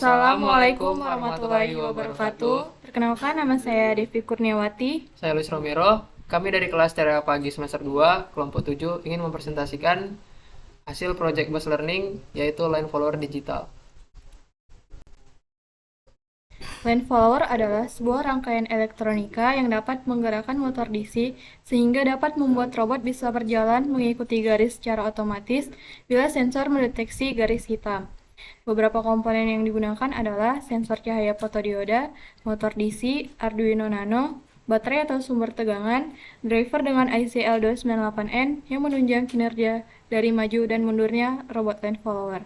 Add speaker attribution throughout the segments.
Speaker 1: Assalamualaikum warahmatullahi wabarakatuh. Perkenalkan, nama saya Devi Kurniawati.
Speaker 2: Saya Luis Romero. Kami dari kelas Stereo Pagi semester 2, kelompok 7, ingin mempresentasikan hasil project based learning, yaitu line follower digital.
Speaker 1: Line follower adalah sebuah rangkaian elektronika yang dapat menggerakkan motor DC sehingga dapat membuat robot bisa berjalan mengikuti garis secara otomatis bila sensor mendeteksi garis hitam. Beberapa komponen yang digunakan adalah sensor cahaya fotodioda, motor DC, Arduino Nano, baterai atau sumber tegangan, driver dengan IC L298N yang menunjang kinerja dari maju dan mundurnya robot line follower.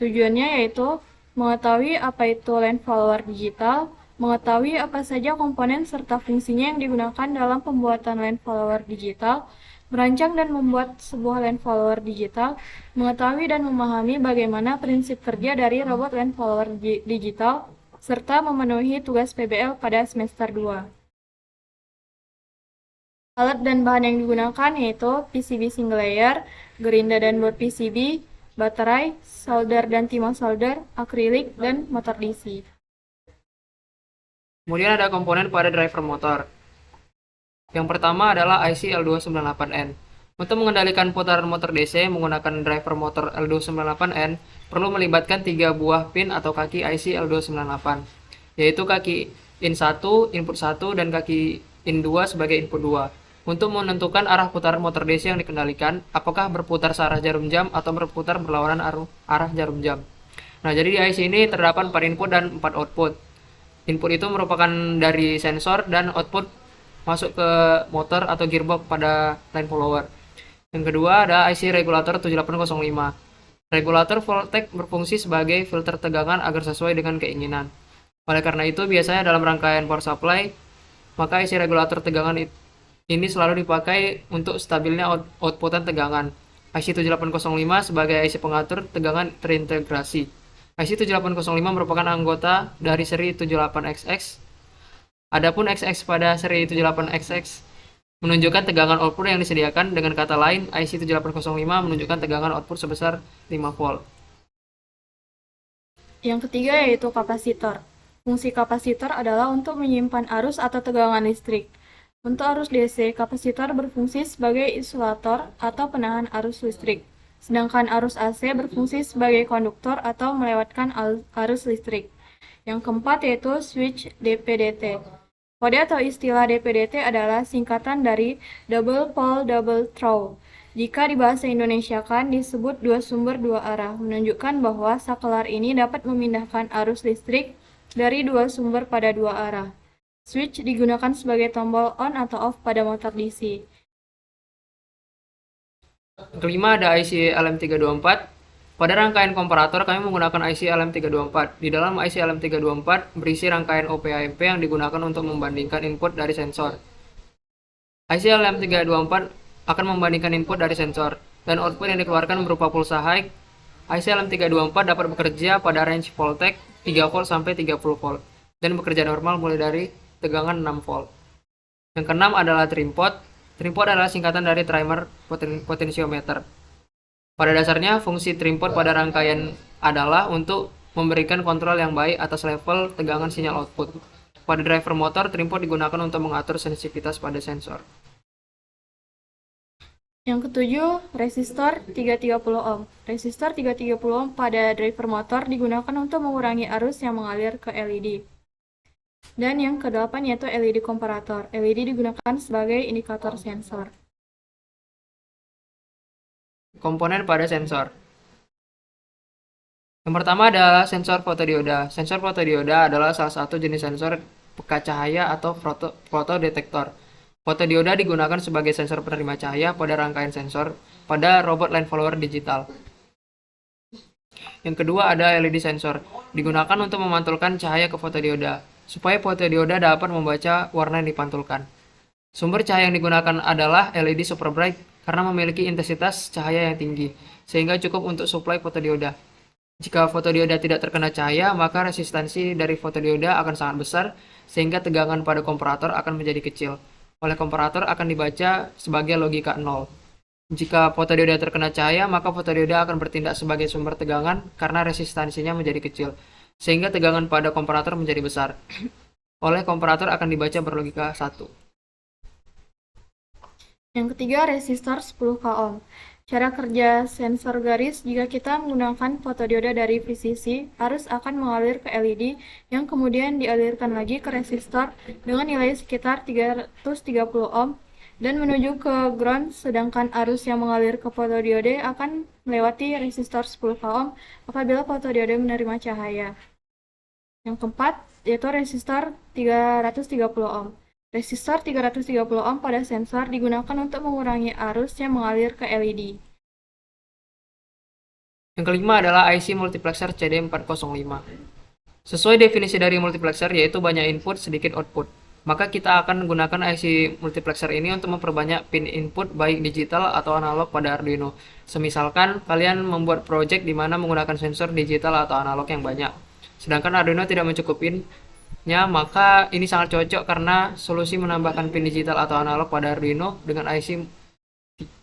Speaker 1: Tujuannya yaitu mengetahui apa itu line follower digital, mengetahui apa saja komponen serta fungsinya yang digunakan dalam pembuatan line follower digital, merancang dan membuat sebuah line follower digital, mengetahui dan memahami bagaimana prinsip kerja dari robot line follower digital, serta memenuhi tugas PBL pada semester 2. Alat dan bahan yang digunakan yaitu PCB single layer, gerinda dan board PCB, baterai, solder dan timah solder, akrilik, dan motor DC.
Speaker 2: Kemudian ada komponen pada driver motor. Yang pertama adalah IC L298N. Untuk mengendalikan putaran motor DC menggunakan driver motor L298N, perlu melibatkan 3 buah pin atau kaki IC L298, yaitu kaki in 1, input 1, dan kaki in 2 sebagai input 2. Untuk menentukan arah putaran motor DC yang dikendalikan, apakah berputar searah jarum jam atau berputar berlawanan arah jarum jam. Nah, jadi di IC ini terdapat 4 input dan 4 output. Input itu merupakan dari sensor dan output masuk ke motor atau gearbox pada line follower. Yang kedua ada IC regulator 7805. Regulator voltage berfungsi sebagai filter tegangan agar sesuai dengan keinginan. Oleh karena itu, biasanya dalam rangkaian power supply, maka IC regulator tegangan ini selalu dipakai untuk stabilnya outputan tegangan. IC 7805 sebagai IC pengatur tegangan terintegrasi. IC 7805 merupakan anggota dari seri 78XX. Adapun XX pada seri 78XX menunjukkan tegangan output yang disediakan, dengan kata lain IC 7805 menunjukkan tegangan output sebesar 5 volt.
Speaker 1: Yang ketiga yaitu kapasitor. Fungsi kapasitor adalah untuk menyimpan arus atau tegangan listrik. Untuk arus DC, kapasitor berfungsi sebagai isolator atau penahan arus listrik. Sedangkan arus AC berfungsi sebagai konduktor atau melewatkan arus listrik. Yang keempat yaitu switch DPDT. Kode atau istilah DPDT adalah singkatan dari double pole double throw. Jika di bahasa Indonesiakan disebut dua sumber dua arah, menunjukkan bahwa saklar ini dapat memindahkan arus listrik dari dua sumber pada dua arah. Switch digunakan sebagai tombol on atau off pada motor DC.
Speaker 2: Kelima ada IC LM324. Pada rangkaian komparator kami menggunakan IC LM324. Di dalam IC LM324 berisi rangkaian OP-AMP yang digunakan untuk membandingkan input dari sensor. IC LM324 akan membandingkan input dari sensor dan output yang dikeluarkan berupa pulsa high. IC LM324 dapat bekerja pada range voltage 3 volt sampai 30 volt dan bekerja normal mulai dari tegangan 6 volt. Yang keenam adalah trimpot. Trimpot adalah singkatan dari timer potentiometer. Pada dasarnya, fungsi trimpot pada rangkaian adalah untuk memberikan kontrol yang baik atas level tegangan sinyal output. Pada driver motor, trimpot digunakan untuk mengatur sensitivitas pada sensor.
Speaker 1: Yang ketujuh, resistor 330 ohm. Resistor 330 ohm pada driver motor digunakan untuk mengurangi arus yang mengalir ke LED. Dan yang kedelapan yaitu LED komparator. LED digunakan sebagai indikator sensor.
Speaker 2: Komponen pada sensor. Yang pertama adalah sensor fotodioda. Sensor fotodioda adalah salah satu jenis sensor pekat cahaya atau fotodetektor. Fotodioda digunakan sebagai sensor penerima cahaya pada rangkaian sensor pada robot line follower digital. Yang kedua ada LED sensor. Digunakan untuk memantulkan cahaya ke fotodioda, supaya fotodioda dapat membaca warna yang dipantulkan. Sumber cahaya yang digunakan adalah LED super bright karena memiliki intensitas cahaya yang tinggi, sehingga cukup untuk suplai fotodioda. Jika fotodioda tidak terkena cahaya, maka resistansi dari fotodioda akan sangat besar, sehingga tegangan pada komparator akan menjadi kecil. Oleh komparator akan dibaca sebagai logika 0. Jika fotodioda terkena cahaya, maka fotodioda akan bertindak sebagai sumber tegangan karena resistansinya menjadi kecil, sehingga tegangan pada komparator menjadi besar. Oleh komparator akan dibaca berlogika 1.
Speaker 1: Yang ketiga, resistor 10 k ohm. Cara kerja sensor garis, jika kita menggunakan fotodioda dari VCC, arus akan mengalir ke LED yang kemudian dialirkan lagi ke resistor dengan nilai sekitar 330 ohm dan menuju ke ground, sedangkan arus yang mengalir ke fotodiode akan melewati resistor 10 k ohm apabila fotodiode menerima cahaya. Yang keempat, yaitu resistor 330 ohm. Resistor 330 ohm pada sensor digunakan untuk mengurangi arus yang mengalir ke LED.
Speaker 2: Yang kelima adalah IC multiplexer CD405. Sesuai definisi dari multiplexer, yaitu banyak input, sedikit output. Maka kita akan menggunakan IC multiplexer ini untuk memperbanyak pin input baik digital atau analog pada Arduino. Semisalkan kalian membuat project di mana menggunakan sensor digital atau analog yang banyak. Sedangkan Arduino tidak mencukupinya, maka ini sangat cocok karena solusi menambahkan pin digital atau analog pada Arduino dengan IC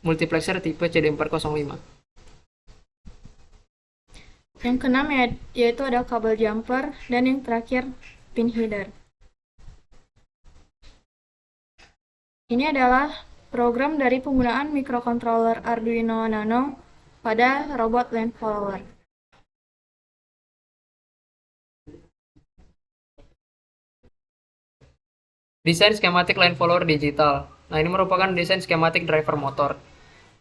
Speaker 2: multiplexer tipe CD405.
Speaker 1: Yang keenam yaitu ada kabel jumper, dan yang terakhir pin header. Ini adalah program dari penggunaan microcontroller Arduino Nano pada robot line follower.
Speaker 2: Desain skematik line follower digital. Nah, ini merupakan desain skematik driver motor.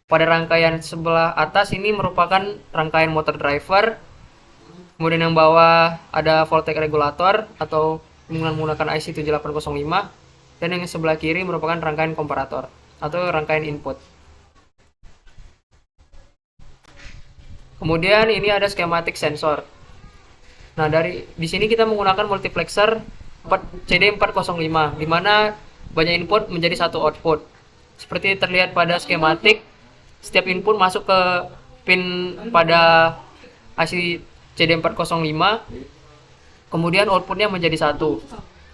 Speaker 2: Pada rangkaian sebelah atas ini merupakan rangkaian motor driver. Kemudian yang bawah ada voltage regulator atau menggunakan IC 7805. Dan yang sebelah kiri merupakan rangkaian komparator atau rangkaian input. Kemudian ini ada skematik sensor. Nah, di sini kita menggunakan multiplexer CD405 di mana banyak input menjadi satu output. Seperti terlihat pada skematik, setiap input masuk ke pin pada IC CD405, kemudian outputnya menjadi satu.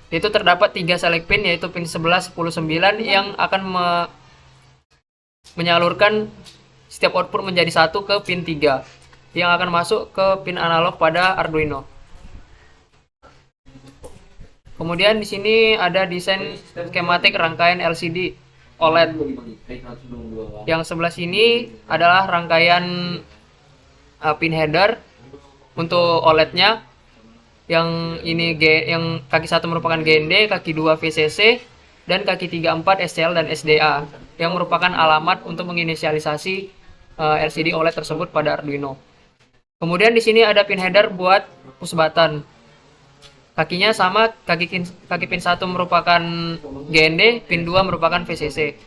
Speaker 2: Itu terdapat 3 select pin, yaitu pin 11, 10, 9 yang akan menyalurkan setiap output menjadi satu ke pin 3 yang akan masuk ke pin analog pada Arduino. Kemudian di sini ada desain skematik rangkaian LCD OLED. Yang sebelah sini adalah rangkaian pin header untuk OLED-nya. Yang kaki 1 merupakan GND, kaki 2 VCC, dan kaki 3, 4 SCL dan SDA yang merupakan alamat untuk menginisialisasi LCD OLED tersebut pada Arduino. Kemudian di sini ada pin header buat push button. Kakinya sama, kaki pin 1 merupakan GND, pin 2 merupakan VCC.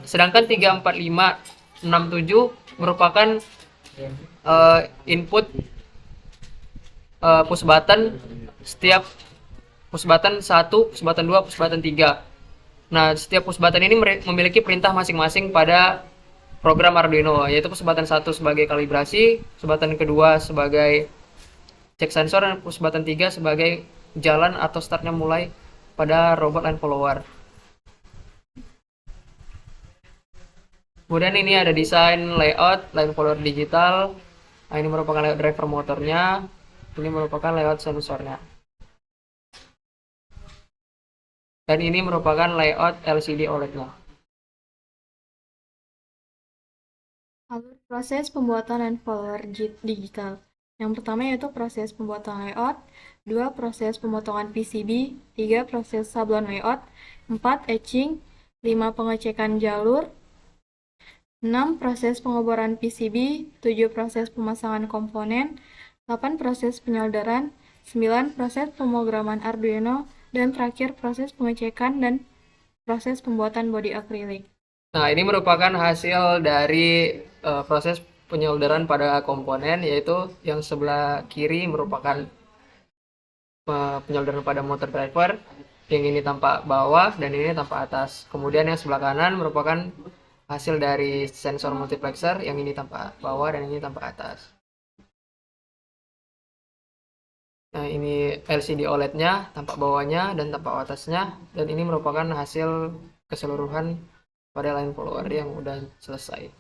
Speaker 2: Sedangkan 3, 4, 5, 6, 7 merupakan input push button. Setiap push button 1, push button 2, push button 3. Nah, setiap push button ini memiliki perintah masing-masing pada program Arduino, yaitu push button 1 sebagai kalibrasi, push button kedua sebagai cek sensor, dan push button 3 sebagai jalan atau startnya mulai pada robot line follower. Kemudian ini ada desain layout line follower digital. Nah, ini merupakan layout driver motornya. Ini merupakan layout sensornya. Dan ini merupakan layout LCD OLED-nya.
Speaker 1: Alur proses pembuatan line follower digital. Yang pertama yaitu proses pembuatan layout, 2 proses pemotongan PCB, 3 proses sablon layout, 4 etching, 5 pengecekan jalur, 6 proses pengeboran PCB, 7 proses pemasangan komponen, 8 proses penyolderan, 9 proses pemrograman Arduino, dan terakhir proses pengecekan dan proses pembuatan bodi akrilik.
Speaker 2: Nah, ini merupakan hasil dari proses penyolderan pada komponen, yaitu yang sebelah kiri merupakan penyolderan pada motor driver, yang ini tampak bawah dan ini tampak atas. Kemudian yang sebelah kanan merupakan hasil dari sensor multiplexer, yang ini tampak bawah dan ini tampak atas. Nah, ini LCD OLED-nya, tampak bawahnya dan tampak atasnya, dan ini merupakan hasil keseluruhan pada line follower yang udah selesai.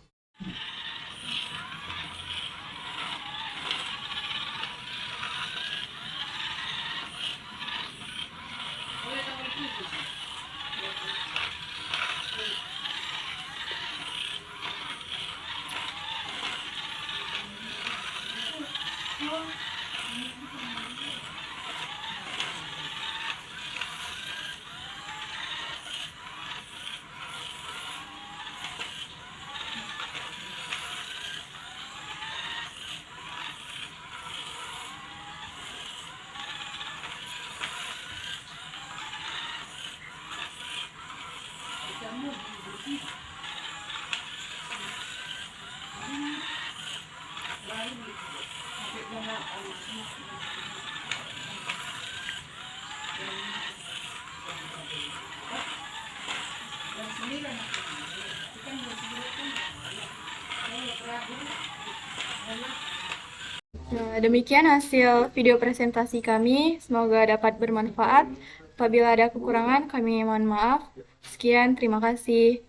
Speaker 1: Nah, demikian hasil video presentasi kami. Semoga dapat bermanfaat. Apabila ada kekurangan, kami mohon maaf. Sekian, terima kasih.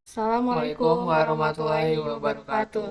Speaker 1: Assalamualaikum
Speaker 2: Waalaikumsalam warahmatullahi wabarakatuh.